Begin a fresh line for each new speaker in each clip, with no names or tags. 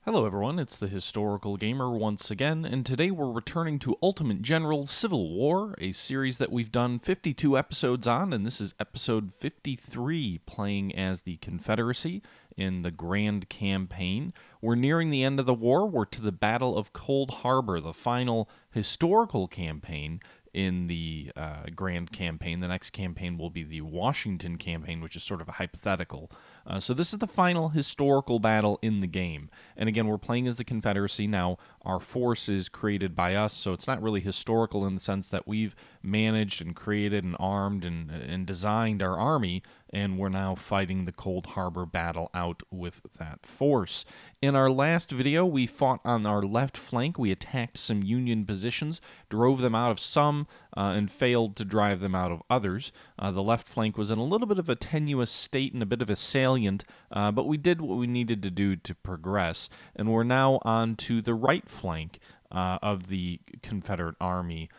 Hello everyone, it's the Historical Gamer once again, and today we're returning to Ultimate General Civil War, a series that we've done 52 episodes on, and this is episode 53, playing as the Confederacy in the Grand Campaign. We're nearing the end of the war. We're to the Battle of Cold Harbor, the final historical campaign in the Grand Campaign. The next campaign will be the Washington Campaign, which is sort of a hypothetical. So this is the final historical battle in the game. And again, we're playing as the Confederacy. Now, our force is created by us, so it's not really historical in the sense that we've managed and created and armed and designed our army, and we're now fighting the Cold Harbor battle out with that force. In our last video, we fought on our left flank. We attacked some Union positions, drove them out of some, and failed to drive them out of others. The left flank was in a little bit of a tenuous state and a bit of a salient, but we did what we needed to do to progress, and we're now on to the right flank of the Confederate Army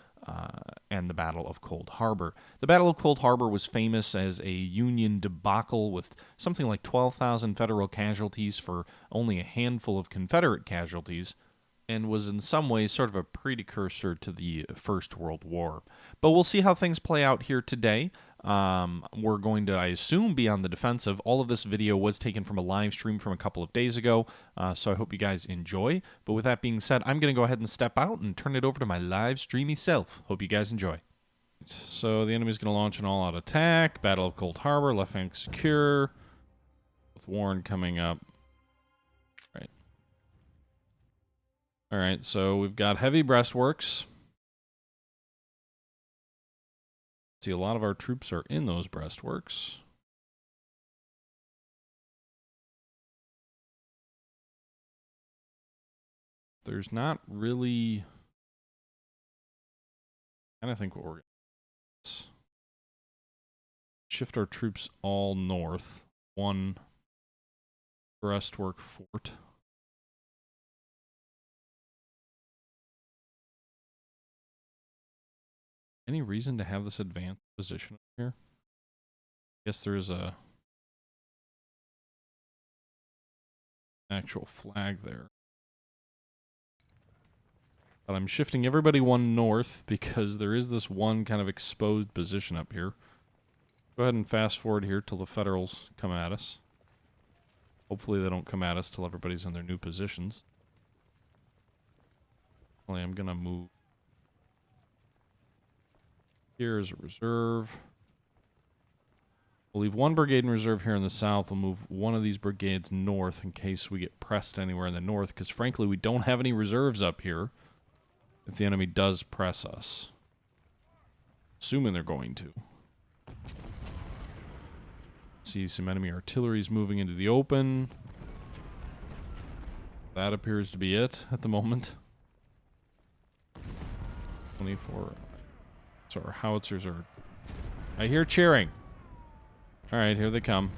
and the Battle of Cold Harbor. The Battle of Cold Harbor was famous as a Union debacle with something like 12,000 Federal casualties for only a handful of Confederate casualties, and was in some ways sort of a precursor to the First World War. But we'll see how things play out here today. We're going to, I assume, be on the defensive. All of this video was taken from a live stream from a couple of days ago, so I hope you guys enjoy. But with that being said, I'm going to go ahead and step out and turn it over to my live streamy self. Hope you guys enjoy. So the enemy's going to launch an all-out attack. Battle of Cold Harbor, left flank secure, with Warren coming up. All right, so we've got heavy breastworks. See, a lot of our troops are in those breastworks. There's not really... I kind of think what we're going to do is shift our troops all north. One breastwork fort. Any reason to have this advanced position up here? I guess there is a actual flag there. But I'm shifting everybody one north because there is this one kind of exposed position up here. Go ahead and fast forward here till the Federals come at us. Hopefully they don't come at us till everybody's in their new positions. Only I'm gonna move here as a reserve. We'll leave one brigade in reserve here in the south. We'll move one of these brigades north in case we get pressed anywhere in the north, because frankly we don't have any reserves up here if the enemy does press us. Assuming they're going to. See some enemy artillery's moving into the open. That appears to be it at the moment. 24... So our howitzers are... I hear cheering. Alright, here they come.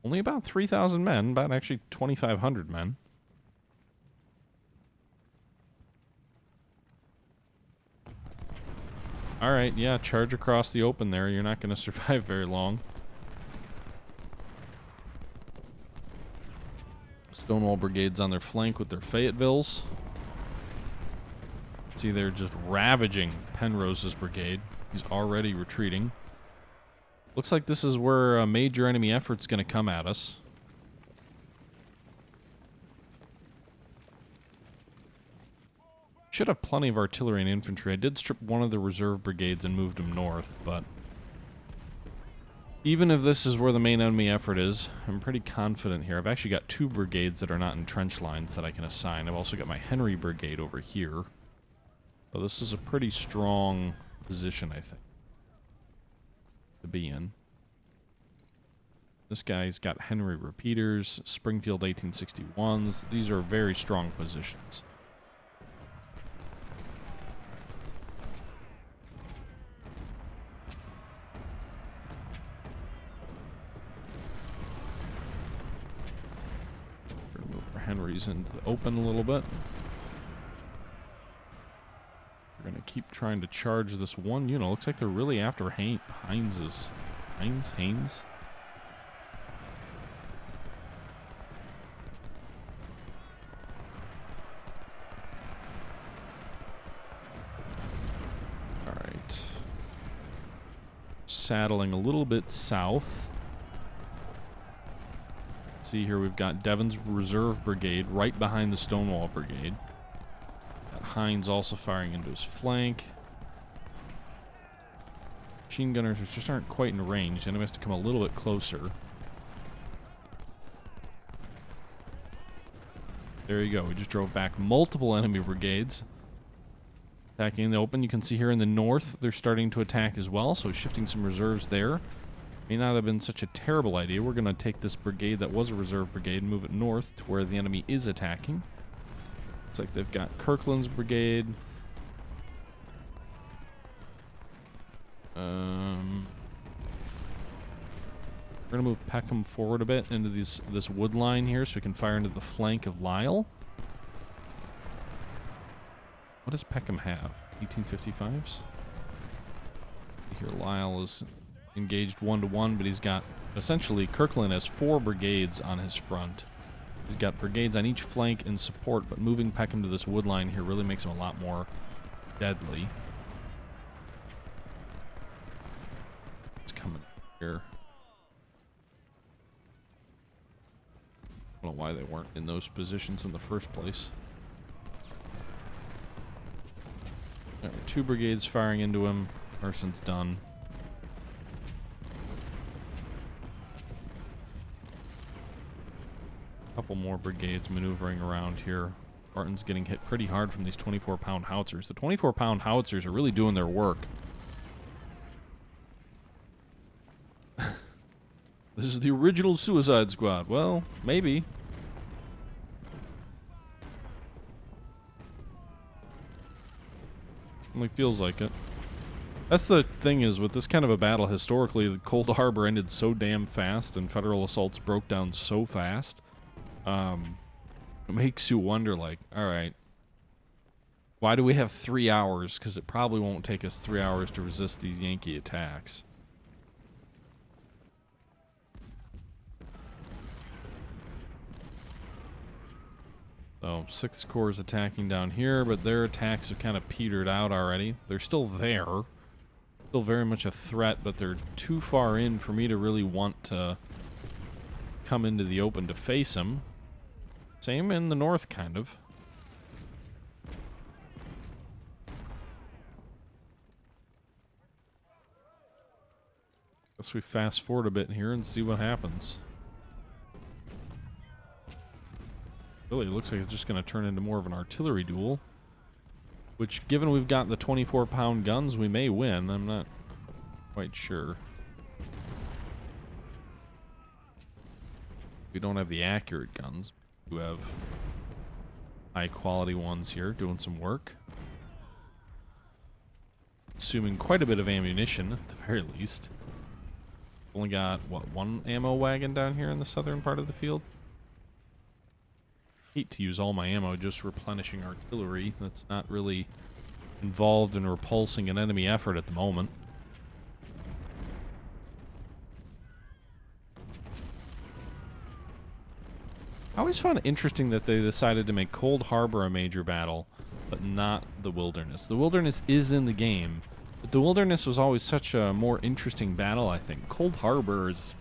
Only about 3,000 men, about actually 2,500 men. Alright, yeah, charge across the open there. You're not going to survive very long. Stonewall Brigade's on their flank with their Fayettevilles. See, they're just ravaging Penrose's brigade. He's already retreating. Looks like this is where a major enemy effort's going to come at us. Should have plenty of artillery and infantry. I did strip one of the reserve brigades and moved them north, but even if this is where the main enemy effort is, I'm pretty confident here. I've actually got two brigades that are not in trench lines that I can assign. I've also got my Henry brigade over here. So this is a pretty strong position, I think, to be in. This guy's got Henry repeaters, Springfield 1861s. These are very strong positions. We're going to move our Henrys into the open a little bit. We're going to keep trying to charge this one unit. Looks like they're really after Haynes? saddling a little bit south. See here, we've got Devon's Reserve Brigade right behind the Stonewall Brigade. Got Hines also firing into his flank. Machine gunners just aren't quite in range. The enemy has to come a little bit closer. There you go. We just drove back multiple enemy brigades. Attacking in the open. You can see here in the north, they're starting to attack as well, so shifting some reserves there. May not have been such a terrible idea. We're going to take this brigade that was a reserve brigade and move it north to where the enemy is attacking. Looks like they've got Kirkland's brigade. We're going to move Peckham forward a bit into this wood line here so we can fire into the flank of Lyle. What does Peckham have? 1855s? Here Lyle is engaged 1-to-1, but he's got, essentially, Kirkland has 4 brigades on his front. He's got brigades on each flank in support, but moving Peckham to this wood line here really makes him a lot more deadly. It's coming here. I don't know why they weren't in those positions in the first place. There are 2 brigades firing into him. Merson's done. Couple more brigades maneuvering around here. Barton's getting hit pretty hard from these 24-pound howitzers. The 24-pound howitzers are really doing their work. This is the original Suicide Squad. Well, maybe. Only feels like it. That's the thing is, with this kind of a battle, historically, the Cold Harbor ended so damn fast and Federal assaults broke down so fast. It makes you wonder, like, alright, why do we have 3 hours? Because it probably won't take us 3 hours to resist these Yankee attacks. So, 6th Corps is attacking down here, but their attacks have kind of petered out already. They're still there. Still very much a threat, but they're too far in for me to really want to come into the open to face them. Same in the north, kind of. Guess we fast forward a bit here and see what happens. Really, it looks like it's just going to turn into more of an artillery duel. Which, given we've got the 24-pound guns, we may win. I'm not quite sure. We don't have the accurate guns. We have high-quality ones here doing some work. Consuming quite a bit of ammunition, at the very least. Only got, what, 1 ammo wagon down here in the southern part of the field? Hate to use all my ammo just replenishing artillery. That's not really involved in repulsing an enemy effort at the moment. I always found it interesting that they decided to make Cold Harbor a major battle, but not the Wilderness. The Wilderness is in the game, but the Wilderness was always such a more interesting battle, I think. Cold Harbor is...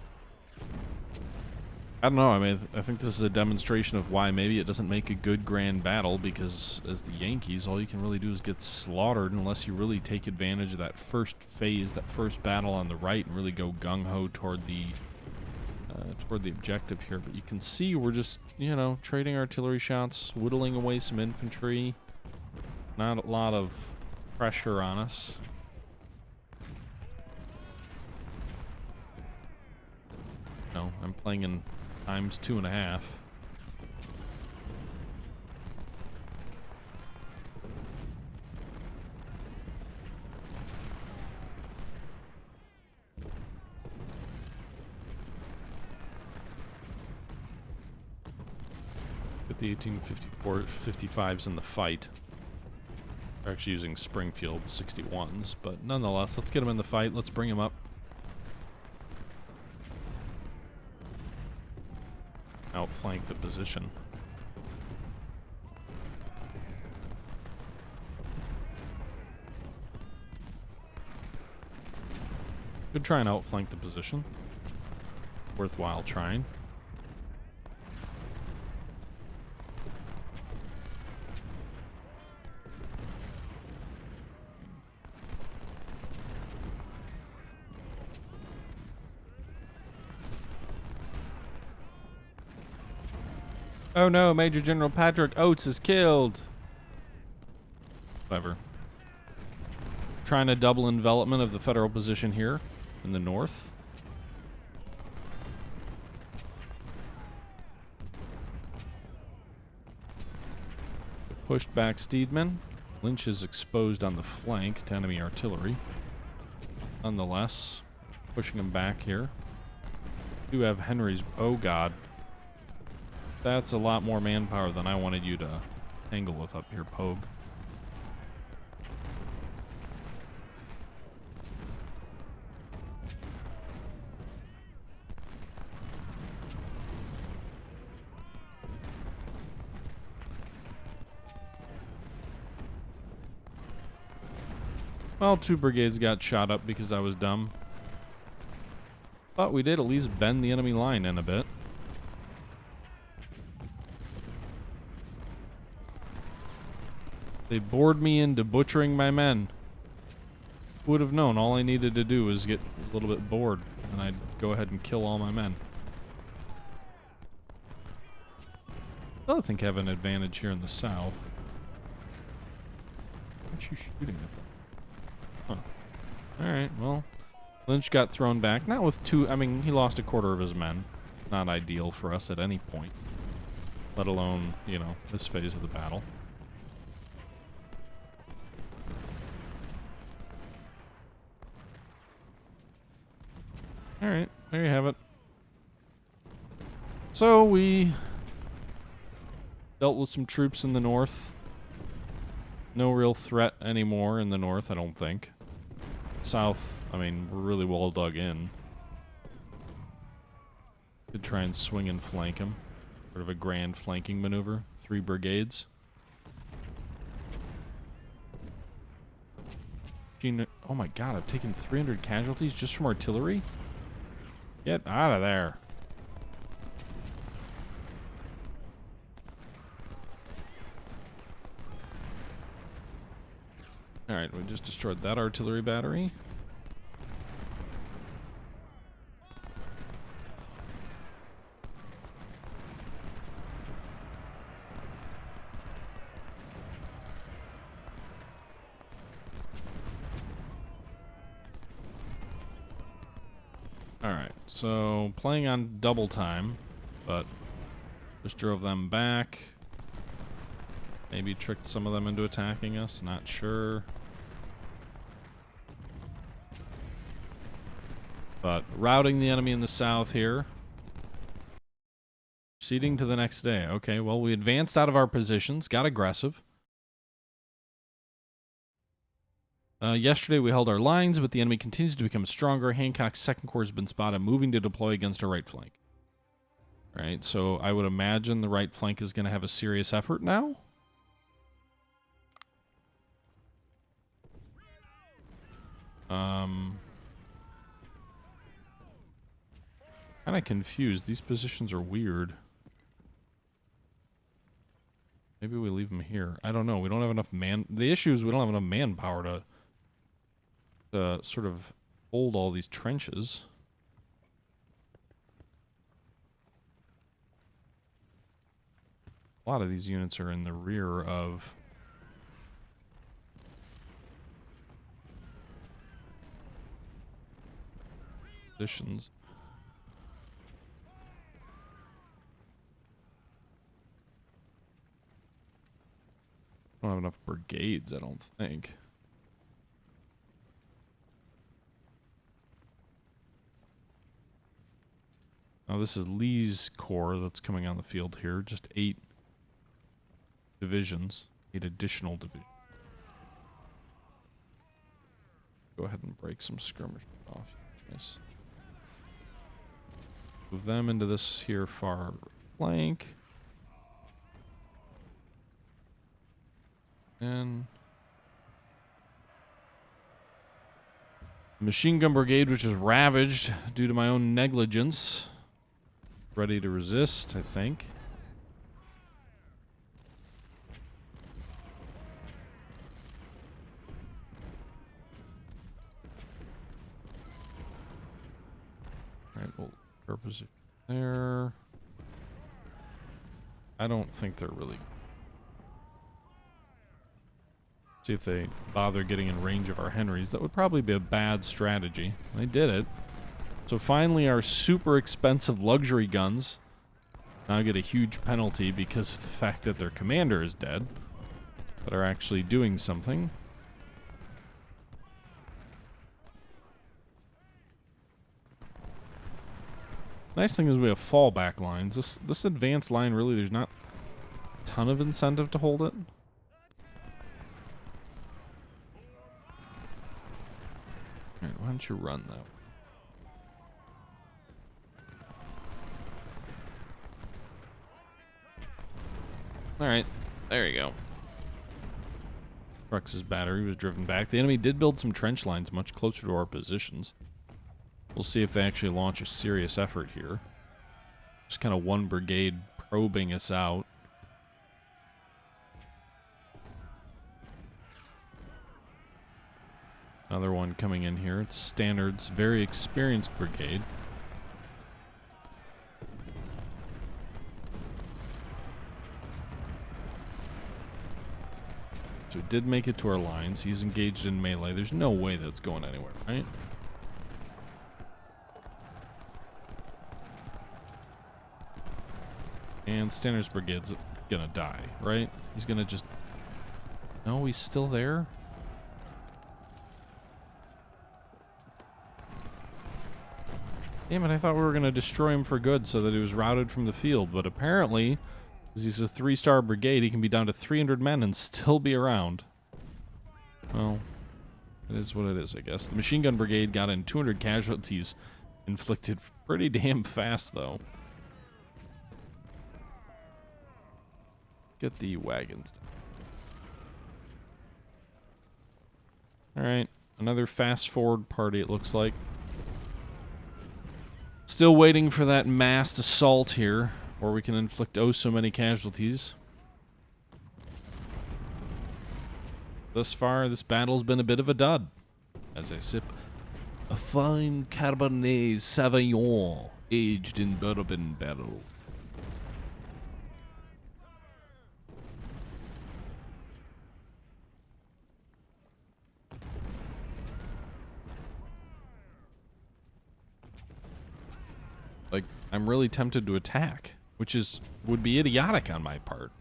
I don't know, I mean, I think this is a demonstration of why maybe it doesn't make a good grand battle, because as the Yankees, all you can really do is get slaughtered unless you really take advantage of that first phase, that first battle on the right, and really go gung-ho toward the objective here. But you can see we're just, you know, trading artillery shots, whittling away some infantry. Not a lot of pressure on us. No, I'm playing in times 2.5. Get the 1855s in the fight. They're actually using Springfield 61s, but nonetheless, let's get them in the fight. Let's bring them up. Outflank the position. Could try and outflank the position. Worthwhile trying. Oh no, Major General Patrick Oates is killed. Whatever. Trying to double envelopment of the federal position here in the north. Pushed back Steedman. Lynch is exposed on the flank to enemy artillery. Nonetheless, pushing him back here. Do have Henry's... Oh god. That's a lot more manpower than I wanted you to tangle with up here, Pogue. Well, 2 brigades got shot up because I was dumb. But we did at least bend the enemy line in a bit. They bored me into butchering my men. Who would have known? All I needed to do was get a little bit bored, and I'd go ahead and kill all my men. I think I have an advantage here in the south. Aren't you shooting at them? Huh. Alright, well, Lynch got thrown back. Not with 2... I mean, he lost a quarter of his men. Not ideal for us at any point. Let alone, you know, this phase of the battle. Alright, there you have it. So we dealt with some troops in the north. No real threat anymore in the north, I don't think. South, I mean, we're really well dug in. Could try and swing and flank him. Sort of a grand flanking maneuver. 3 brigades. Oh my god, I've taken 300 casualties just from artillery? Get out of there. Alright, we just destroyed that artillery battery. Alright, so playing on double time, but just drove them back. Maybe tricked some of them into attacking us, not sure. But routing the enemy in the south here. Proceeding to the next day. Okay, well, we advanced out of our positions, got aggressive. Yesterday we held our lines, but the enemy continues to become stronger. Hancock's 2nd Corps has been spotted moving to deploy against our right flank. Right, so I would imagine the right flank is going to have a serious effort now. Kind of confused. These positions are weird. Maybe we leave them here. I don't know. We don't have enough man... The issue is we don't have enough manpower to sort of hold all these trenches. A lot of these units are in the rear of... positions. Don't have enough brigades, I don't think. Now this is Lee's corps that's coming on the field here. Just 8 divisions. 8 additional divisions. Go ahead and break some skirmishers off. Nice. Move them into this here far flank. And Machine gun brigade, which is ravaged due to my own negligence. Ready to resist, I think. Alright, we'll purpose it there. I don't think they're really... See if they bother getting in range of our Henrys. That would probably be a bad strategy. They did it. So finally our super expensive luxury guns now get a huge penalty because of the fact that their commander is dead, but are actually doing something. Nice thing is we have fallback lines. This advanced line, really, there's not a ton of incentive to hold it. Alright, why don't you run though? Alright, there you go. Rux's battery was driven back. The enemy did build some trench lines much closer to our positions. We'll see if they actually launch a serious effort here. Just kind of one brigade probing us out. Another one coming in here. It's Standard's very experienced brigade. So it did make it to our lines. He's engaged in melee. There's no way that's going anywhere, right? And Standard's brigade's gonna die, right? He's gonna just... No, he's still there? Damn it, I thought we were gonna destroy him for good so that he was routed from the field, but apparently, because he's a 3-star brigade, he can be down to 300 men and still be around. Well, it is what it is, I guess. The machine gun brigade got in 200 casualties inflicted pretty damn fast, though. Get the wagons. Alright, another fast forward party, it looks like. Still waiting for that massed assault here, where we can inflict oh so many casualties. Thus far, this battle's been a bit of a dud. As I sip a fine Cabernet Sauvignon, aged in bourbon barrel. Like, I'm really tempted to attack, which would be idiotic on my part.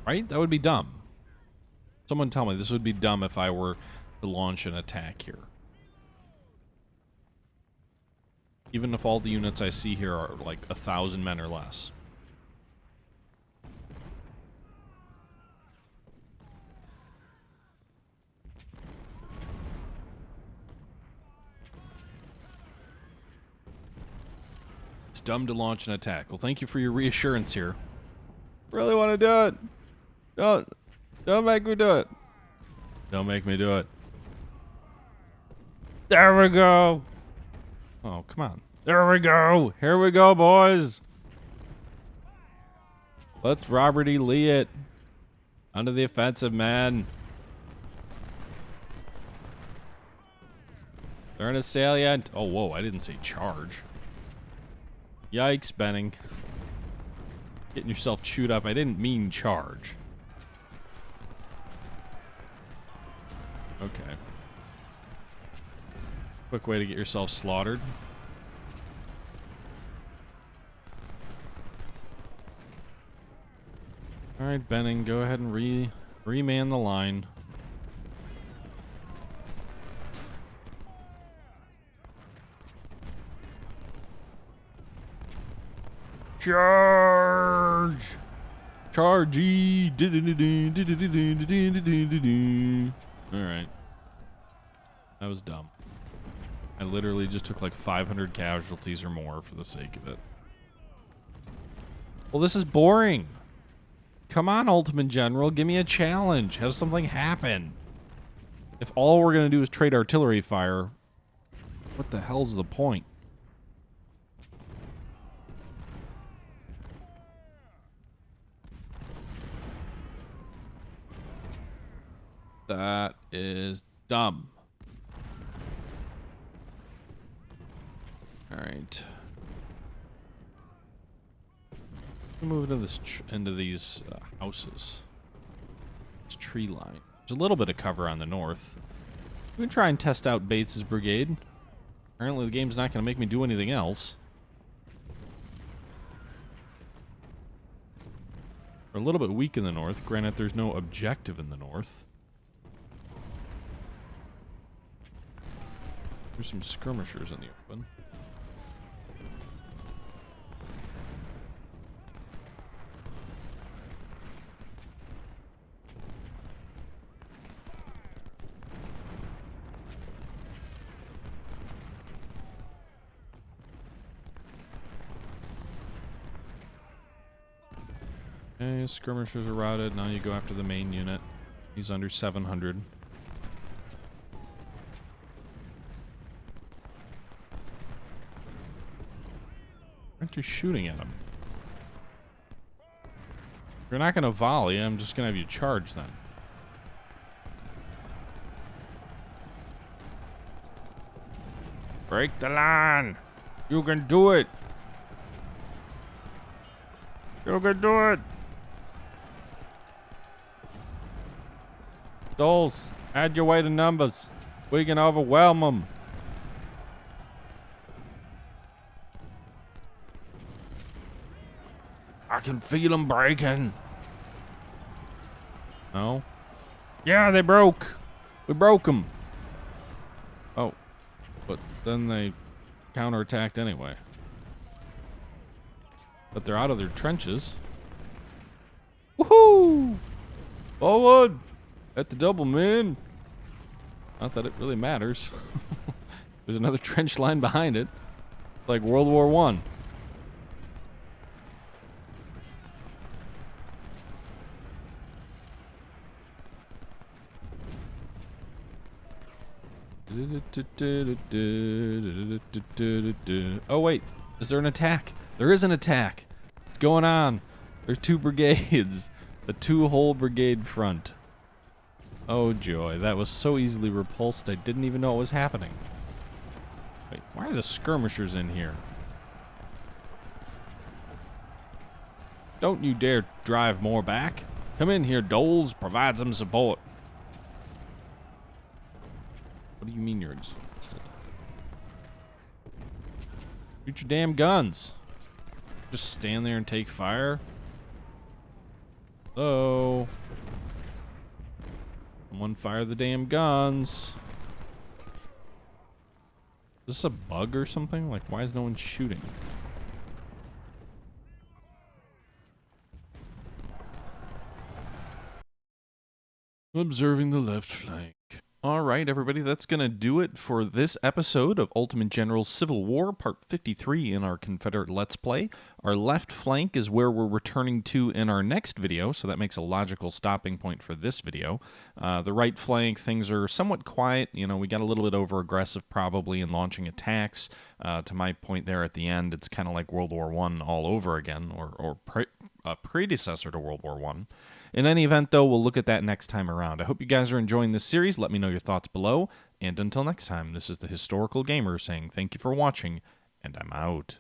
Right? That would be dumb. Someone tell me this would be dumb if I were to launch an attack here. Even if all the units I see here are like 1,000 men or less. It's dumb to launch an attack. Well, thank you for your reassurance here. Really want to do it. Don't make me do it. Don't make me do it. There we go. Oh, come on. There we go. Here we go, boys. Let's Robert E. Lee it. Under the offensive, man. They're in a salient. Oh, whoa. I didn't say charge. Yikes, Benning. Getting yourself chewed up. I didn't mean charge. Okay. Quick way to get yourself slaughtered. Alright, Benning, go ahead and reman the line. Charge! Chargey! Alright. That was dumb. I literally just took like 500 casualties or more for the sake of it. Well, this is boring. Come on, Ultimate General. Give me a challenge. Have something happen. If all we're going to do is trade artillery fire, what the hell's the point? That is dumb. All right. Move into these houses. This tree line. There's a little bit of cover on the north. We can try and test out Bates's brigade. Apparently the game's not going to make me do anything else. We're a little bit weak in the north. Granted, there's no objective in the north. There's some skirmishers in the open. Okay, skirmishers are routed. Now you go after the main unit. He's under 700. Aren't you shooting at him? If you're not going to volley, I'm just going to have you charge then. Break the line! You can do it! You can do it! Dolls, add your way to numbers. We can overwhelm them. I can feel them breaking. No? Yeah, they broke. We broke them. Oh, but then they counterattacked anyway. But they're out of their trenches. Woohoo! Forward! At the double, man. Not that it really matters. There's another trench line behind it. Like World War I. Oh, wait. Is there an attack? There is an attack. What's going on? There's two brigades. A two-whole brigade front. Oh, joy. That was so easily repulsed, I didn't even know it was happening. Wait, why are the skirmishers in here? Don't you dare drive more back. Come in here, Doles. Provide some support. What do you mean you're exhausted? Shoot your damn guns. Just stand there and take fire? Hello? Someone fire the damn guns. Is this a bug or something? Like, why is no one shooting? Observing the left flank. All right, everybody, that's going to do it for this episode of Ultimate General Civil War, Part 53 in our Confederate Let's Play. Our left flank is where we're returning to in our next video, so that makes a logical stopping point for this video. The right flank, things are somewhat quiet. You know, we got a little bit over-aggressive probably in launching attacks. To my point there at the end, it's kind of like World War I all over again, or a predecessor to World War I. In any event, though, we'll look at that next time around. I hope you guys are enjoying this series. Let me know your thoughts below. And until next time, this is the Historical Gamer saying thank you for watching, and I'm out.